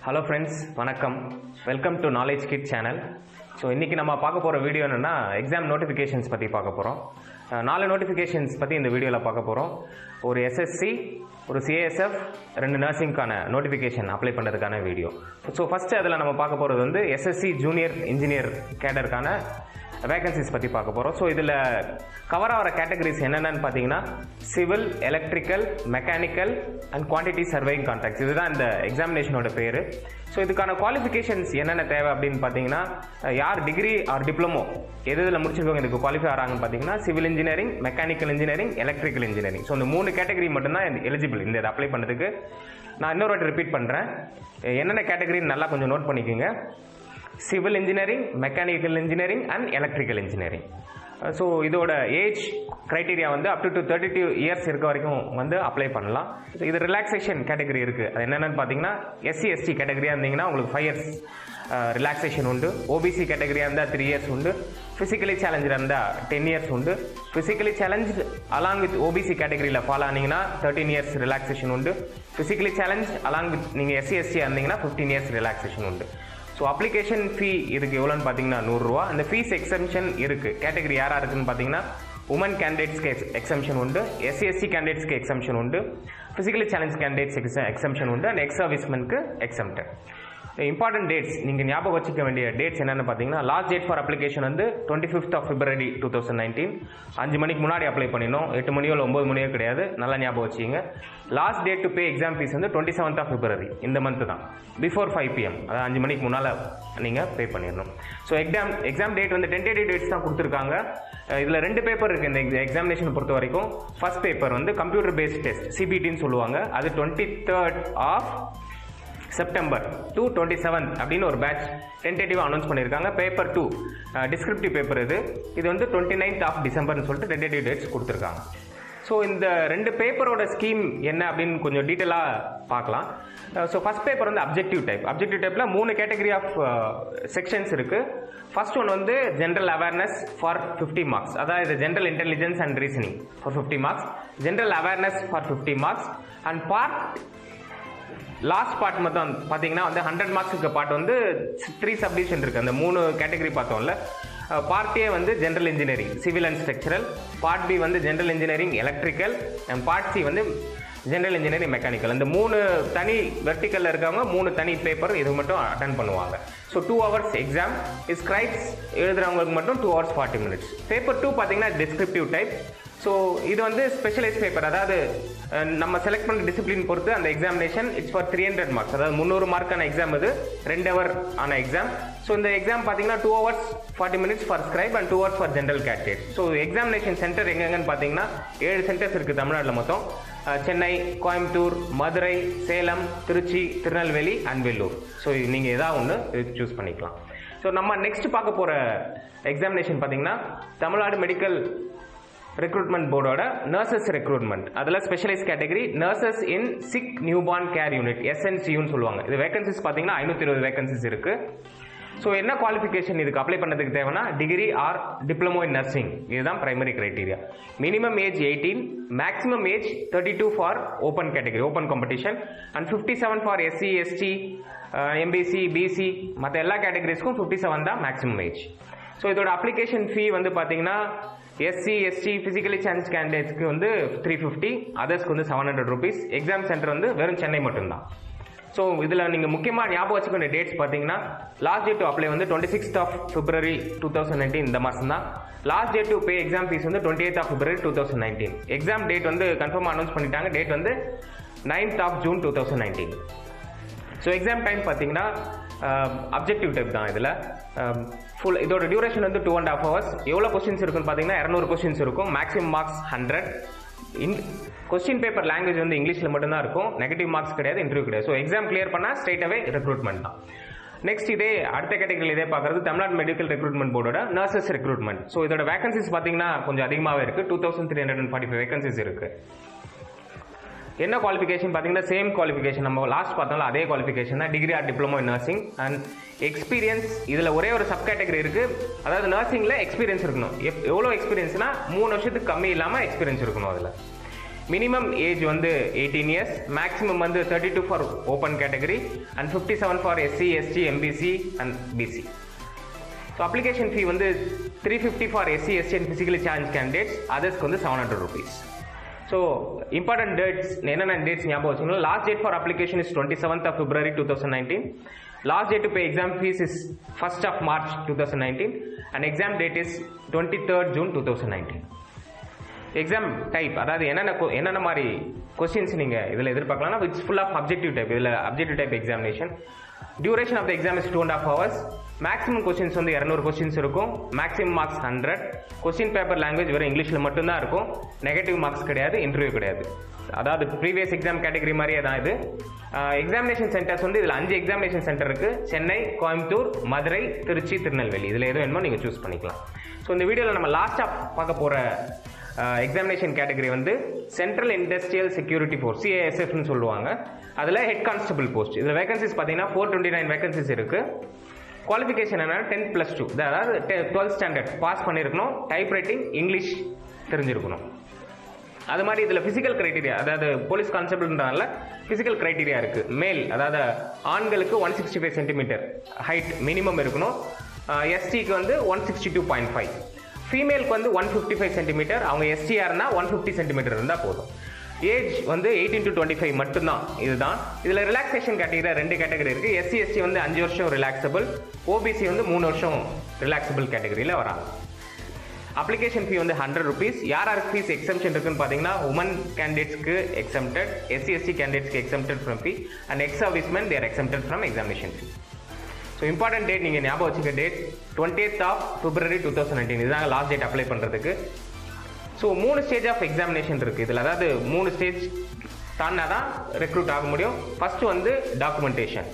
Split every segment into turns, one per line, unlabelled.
Hello friends, வணக்கம். Welcome to Knowledge Kit channel. So இன்னைக்கு நம்ம பார்க்க போற வீடியோ என்னன்னா எக்ஸாம் நோட்டிஃபிகேஷன்ஸ் பத்தி பார்க்க போறோம். 4 நோட்டிஃபிகேஷன்ஸ் பத்தி இந்த வீடியோல பார்க்க போறோம். ஒரு SSC, ஒரு CISF, 2 நர்சிங்கான நோட்டிஃபிகேஷன் அப்ளை பண்றதுக்கான வீடியோ. ஸோ ஃபர்ஸ்ட் அதில் நம்ம பார்க்க போறது வந்து SSC ஜூனியர் இன்ஜினியர் கேடருக்கான வேகன்சிஸ் பற்றி பார்க்க போகிறோம். ஸோ இதில் கவர் ஆகிற கேட்டகரிஸ் என்னென்னு பார்த்தீங்கன்னா civil, electrical, mechanical and quantity surveying contracts. இதுதான் இந்த எக்ஸாமினேஷனோட பேர். ஸோ இதுக்கான குவாலிஃபிகேஷன்ஸ் என்னென்ன தேவை அப்படின்னு பார்த்தீங்கன்னா, யார் டிகிரி ஆர் டிப்ளமோ இதில் முடிச்சிருக்கவங்க இதுக்கு குவாலிஃபை ஆகிறாங்கன்னு பார்த்தீங்கன்னா civil engineering, mechanical engineering, electrical engineering. So இந்த 3 கேட்டகரி மட்டும்தான் எலிஜிபிள் இந்த இதை அப்ளை பண்ணுறதுக்கு. நான் இன்னொரு வாட்டி ரிப்பீட் பண்ணுறேன், என்னென்ன கேட்டகரின்னு நல்லா கொஞ்சம் நோட் பண்ணிக்கோங்க. Civil engineering, mechanical engineering and electrical engineering. So இதோட ஏஜ் கிரைட்டீரியா வந்து அப் டு 32 இயர்ஸ் இருக்க வரைக்கும் வந்து அப்ளை பண்ணலாம். இது ரிலாக்ஸேஷன் கேட்டகரி இருக்குது. அது என்னென்னு பார்த்தீங்கன்னா SC ST கேட்டகரியாக இருந்தீங்கன்னா உங்களுக்கு 5 இயர்ஸ் ரிலாக்ஸேஷன் உண்டு. OBC கேட்டகரியாக இருந்தால் 3 இயர்ஸ் உண்டு. ஃபிசிக்கலி சேலஞ்சாக இருந்தால் 10 இயர்ஸ் உண்டு. Physically challenge along with OBC கேட்டகரியில் ஃபாலோ ஆனீங்கன்னா 13 இயர்ஸ் ரிலாக்ஸேஷன் உண்டு. ஃபிசிக்கலி சேலஞ்ச் அலாங் வித் நீங்கள் SC ST இருந்தீங்கன்னா 15 இயர்ஸ் ரிலாக்ஸேஷன் உண்டு. ஸோ அப்ளிகேஷன் ஃபீ இதுக்கு எவ்வளோன்னு பார்த்தீங்கன்னா 100 ரூபா. அந்த ஃபீஸ் எக்ஸம்ஷன் இருக்குது. கேட்டகரி யாராக இருக்குதுன்னு பார்த்தீங்கன்னா உமன் கேண்டிடேட்ஸ்க்கு எக்ஸம்ஷன் உண்டு, SC ST கேண்டிடேட்ஸ்க்கு எக்ஸம்ஷன் உண்டு, ஃபிசிக்கலி சேலஞ்ச் கேண்டிடேட்ஸ் எக்ஸம்ஷன் உண்டு அண்ட் எக்ஸ் சர்வீஸ்மென்ட்க்கு எக்ஸம்டட். இம்பார்ட்டன்ட் டேட்ஸ் நீங்கள் ஞாபகம் வச்சுக்க வேண்டிய டேட்ஸ் என்னென்னு பார்த்தீங்கன்னா, லாஸ்ட் டேட் ஃபார் அப்ளிகேஷன் வந்து 25th of February 2019. 5 மணிக்கு முன்னாடி அப்ளை பண்ணிடணும். 8 மணியோ இல்லை 9 மணியோ கிடையாது, நல்லா ஞாபகம் வச்சுங்க. Last date to pay exam fees வந்து 27th of February, இந்த மந்த் தான், பிஃபோர் 5 PM, அதாவது 5 மணிக்கு முன்னால் நீங்கள் பே பண்ணிடணும். ஸோ எக்ஸாம் டேட் வந்து டென்டேட்டிவ் டேட்ஸ் தான் கொடுத்துருக்காங்க. இதில் 2 பேப்பர் இருக்குது இந்த எக்ஸாமினேஷன் பொறுத்த வரைக்கும். ஃபர்ஸ்ட் பேப்பர் வந்து கம்ப்யூட்டர் பேஸ்ட் டெஸ்ட், CBTன்னு சொல்லுவாங்க. அது 23rd of September to 27th அப்படின்னு ஒரு பேட்ச் டென்டேட்டிவாக அனௌன்ஸ் பண்ணியிருக்காங்க. பேப்பர் 2 டிஸ்கிரிப்டிவ் பேப்பர் இது வந்து 29th of Decemberன்னு சொல்லிட்டு டென்டேட்டிவ் டேட்ஸ் கொடுத்துருக்காங்க. ஸோ இந்த 2 பேப்பரோட ஸ்கீம் என்ன அப்படின்னு கொஞ்சம் டீட்டெயிலாக பார்க்கலாம். ஸோ ஃபர்ஸ்ட் பேப்பர் வந்து அப்ஜெக்டிவ் டைப்பில் 3 கேட்டகரி ஆஃப் செக்ஷன்ஸ் இருக்குது. ஃபர்ஸ்ட் ஒன் வந்து ஜென்ரல் அவேர்னஸ் ஃபார் 50 மார்க்ஸ், அதாவது general intelligence and reasoning for 50 marks, general awareness for 50 marks and part last part மட்டும் பார்த்தீங்கன்னா வந்து 100 மார்க்ஸுக்கு பார்ட் வந்து 3 சப்டிவிஷன் இருக்குது. அந்த 3 கேட்டகரி பார்த்தோம்ல. பார்ட் A வந்து general engineering civil and structural, part B வந்து general engineering electrical and part C வந்து ஜென்ரல் இன்ஜினியரிங் மெக்கானிக்கல். இந்த 3 தனி வெர்டிக்கலில் இருக்கவங்க 3 தனி பேப்பர் இது மட்டும் அட்டன் பண்ணுவாங்க. So 2 hours exam. ஸ்கிரைப்ஸ் எழுதுறவங்களுக்கு மட்டும் 2 hours 40 minutes. பேப்பர் 2 பார்த்தீங்கன்னா டிஸ்கிரிப்டிவ் டைப். ஸோ இது வந்து ஸ்பெஷலைஸ் பேப்பர், அதாவது நம்ம செலக்ட் பண்ணுற டிசிப்ளின் பொறுத்து அந்த எக்ஸாமினேஷன் இட்ஸ் ஃபார் 300 மார்க்ஸ், அதாவது 300 மார்க்கான எக்ஸாம் இது, 2 hour ஆன எக்ஸாம். ஸோ இந்த எக்ஸாம் பார்த்தீங்கன்னா 2 hours 40 minutes for scribe and 2 hours for general candidate. So examination centre எங்கெங்கன்னு பார்த்தீங்கன்னா 7 சென்டர்ஸ் இருக்குது தமிழ்நாட்டில் மொத்தம். சென்னை, கோயம்புத்தூர், மதுரை, சேலம், திருச்சி, திருநெல்வேலி அண்ட் வெள்ளூர். ஸோ நீங்கள் ஏதாவது ஒன்று சூஸ் பண்ணிக்கலாம். ஸோ நம்ம நெக்ஸ்ட் பார்க்க போகிற எக்ஸாமினேஷன் பார்த்தீங்கன்னா தமிழ்நாடு மெடிக்கல் ரெக்ரூட்மெண்ட் போர்டோட நர்சஸ் ரெக்ரூட்மெண்ட். அதில் specialise category nurses in sick newborn care unit, SNCUன்னு சொல்லுவாங்க. இது வேகன்சிஸ் பார்த்தீங்கன்னா 520 வேகன்சிஸ் இருக்குது. ஸோ என்ன குவாலிஃபிகேஷன் இதுக்கு அப்ளை பண்ணதுக்கு தேவைன்னா degree or diploma in nursing, இதுதான் primary criteria. Minimum age 18, maximum age 32 for open category, open competition and 57 for SC ST MBC BC மற்ற எல்லா கேட்டகரிஸ்க்கும் 57 தான் மேக்ஸிமம் ஏஜ். ஸோ இதோட அப்ளிகேஷன் ஃபீ வந்து பார்த்தீங்கன்னா SC ST ஃபிசிக்கலி சேலஞ்ச் கேண்டிடேட்ஸ்க்கு வந்து 350, அதர்ஸ்க்கு வந்து 700 rupees. எக்ஸாம் சென்டர் வந்து வெறும் சென்னை மட்டும்தான். ஸோ இதில் நீங்கள் முக்கியமாக ஞாபகம் வச்சுக்க வேண்டிய டேட்ஸ் பார்த்தீங்கன்னா லாஸ்ட் டேட் டு அப்ளை வந்து 26th of February 2019, இந்த மாதம் தான். Last date to pay exam fees வந்து 28th of February 2019. Exam date வந்து கன்ஃபார்மாக அனௌன்ஸ் பண்ணிட்டாங்க. டேட் வந்து 9th of June 2019. So exam time பார்த்தீங்கன்னா அப்ஜெக்டிவ் டைப் தான். இதில் ஃபுல் இதோட டியூரேஷன் வந்து 2.5 hours. எவ்வளோ கொஸ்டின்ஸ் இருக்குன்னு பார்த்தீங்கன்னா 200 கொஸ்டின்ஸ் இருக்கும். Maximum marks 100. Question paper language வந்து இங்கிலீஷில் மட்டும்தான் இருக்கும். நெகட்டிவ் மார்க்ஸ் கிடையாது, இன்டர்வியூ கிடையாது. ஸோ எக்ஸாம் கிளியர் பண்ணால் ஸ்ட்ரெயிட்டாகவே ரெக்ரூட்மெண்ட் தான். நெக்ஸ்ட் இதே அடுத்த கேட்டகரியில் இதே பார்க்குறது தமிழ்நாடு மெடிக்கல் ரெக்ரூட்மெண்ட் போர்டோட நர்சஸ் ரெக்ரூட்மெண்ட். ஸோ இதோட வேகன்சிஸ் பார்த்தீங்கன்னா கொஞ்சம் அதிகமாகவே இருக்குது. 2345 வேகன்சிஸ் இருக்குது. என்ன குவாலிஃபிகேஷன் பார்த்தீங்கன்னா சேம் குவாலிஃபிகேஷன், நம்ம லாஸ்ட் பார்த்தாலும் அதே குவாலிஃபிகேஷன் தான், degree or diploma in nursing and experience. இதில் ஒரே ஒரு சப் கேட்டகரி இருக்குது, அதாவது நர்சிங்கில் எக்ஸ்பீரியன்ஸ் இருக்கணும். எவ்வளோ எக்ஸ்பீரியன்ஸ்னா 3 வருஷத்துக்கு கம்மி இல்லாமல் எக்ஸ்பீரியன்ஸ் இருக்கணும். அதில் மினிமம் ஏஜ் வந்து 18 இயர்ஸ், மேக்ஸிமம் வந்து 32 for open category and 57 for SC, ST, MBC and BC. So application fee வந்து 350 for SC, ST and physically challenge candidates, அதர்ஸ்க்கு வந்து 700 rupees. ஸோ இம்பார்ட்டன்ட் டேட்ஸ் என்னென்ன டேட்ஸ் ஞாபகம் வச்சுக்கணும். Last date for application is 27th of February 2019. Last date to pay exam fees is 1st of March 2019 and exam date is 23rd June 2019. Exam type, அதாவது என்னென்ன மாதிரி questions நீங்கள் இதில் எதிர்பார்க்கலாம்னா it's full of objective type. இதில் objective type examination. Duration of the exam is 2.5 hours. Maximum questions வந்து 200 questions இருக்கும். Maximum marks 100. Question paper language வெறும் இங்கிலீஷில் மட்டும்தான் இருக்கும். நெகட்டிவ் மார்க்ஸ் கிடையாது, இன்டர்வியூ கிடையாது. அதாவது ப்ரீவியஸ் எக்ஸாம் கேட்டகரி மாதிரியே தான் இது. எக்ஸாமினேஷன் சென்டர்ஸ் வந்து இதில் 5 எக்ஸாமினேஷன் சென்டர் இருக்குது. சென்னை, கோயம்புத்தூர், மதுரை, திருச்சி, திருநெல்வேலி. இதில் எது வேணுமோ நீங்கள் சூஸ் பண்ணிக்கலாம். ஸோ இந்த வீடியோவில் நம்ம லாஸ்ட்டாக பார்க்க போகிற எக்ஸாமினேஷன் கேட்டகரி வந்து சென்ட்ரல் இண்டஸ்ட்ரியல் செக்யூரிட்டி ஃபோர்ஸ், CISFன்னு சொல்லுவாங்க. அதில் ஹெட் கான்ஸ்டபிள் போஸ்ட். இதில் வேகன்சிஸ் பார்த்தீங்கன்னா 429 வேகன்சிஸ் இருக்குது. குவாலிஃபிகேஷன் என்னன்னா 10+2, அதாவது 12th ஸ்டாண்டர்ட் பாஸ் பண்ணியிருக்கணும். டைப் ரைட்டிங், இங்கிலீஷ் தெரிஞ்சிருக்கணும். அது மாதிரி இதில் ஃபிசிக்கல் கிரைட்டீரியா, அதாவது போலீஸ் கான்ஸ்டபிள்ன்றனால ஃபிசிக்கல் கிரைட்டீரியா இருக்குது. மேல், அதாவது ஆண்களுக்கு 165 சென்டிமீட்டர் ஹைட் மினிமம் இருக்கணும். எஸ்டிக்கு வந்து 162.5, ஃபீமேலுக்கு வந்து 155 சென்டிமீட்டர். அவங்க எஸ்டிஆர்னா 150 சென்டிமீட்டர் இருந்தால் போதும். ஏஜ் வந்து 18 to 25 மட்டும்தான். இதுதான். இதில் ரிலாக்ஸேஷன் கேட்டகரி 2 கேட்டகரி இருக்குது. எஸ்சி, எஸ்டி வந்து 5 வருஷம் ரிலாக்ஸபிள், ஓபிசி வந்து 3 வருஷம் ரிலாக்ஸபிள் கேட்டகரியில் வராங்க. அப்ளிகேஷன் ஃபீ வந்து 100 rupees. யாருக்கு ஃபீஸ் எக்ஸம்ஷன் இருக்குன்னு பார்த்தீங்கன்னா உமன் கேண்டிடேட்ஸ்க்கு எக்ஸம்டட், எஸ்சி, எஸ்டி கேண்டிடேட்ஸ்க்கு exempted from fee and ex servicemen they're exempted from examination fee. So important date நீங்கள் ஞாபகம் வச்சுக்க டேட் 20th of February 2019. இதுதான் லாஸ்ட் டேட் அப்ளை பண்ணுறதுக்கு. ஸோ 3 ஸ்டேஜ் ஆஃப் எக்ஸாமினேஷன் இருக்குது இதில். அதாவது 3 ஸ்டேஜ் தாண்டினா தான் ரெக்ரூட் ஆக முடியும். ஃபர்ஸ்ட் வந்து டாக்குமெண்டேஷன்,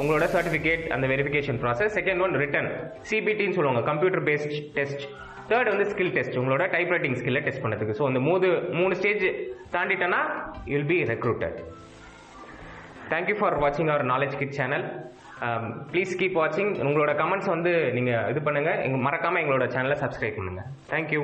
உங்களோட சர்டிஃபிகேட், அந்த verification process. Second one return, சிபிடின்னு சொல்லுவாங்க, கம்ப்யூட்டர் பேஸ்ட் டெஸ்ட். தேர்ட் வந்து ஸ்கில் டெஸ்ட், உங்களோட டைப் ரைட்டிங் ஸ்கில்லை டெஸ்ட் பண்ணதுக்கு. ஸோ அந்த 3 stage தாண்டிட்டனா you will be recruited. Thank you for வாட்சிங் அவர் knowledge kit channel. Please keep வாட்சிங். உங்களோட கமெண்ட்ஸ் வந்து நீங்கள் இது பண்ணுங்கள். மறக்காமல் எங்களோட சேனலை சப்ஸ்கிரைப் பண்ணுங்கள். தேங்க்யூ.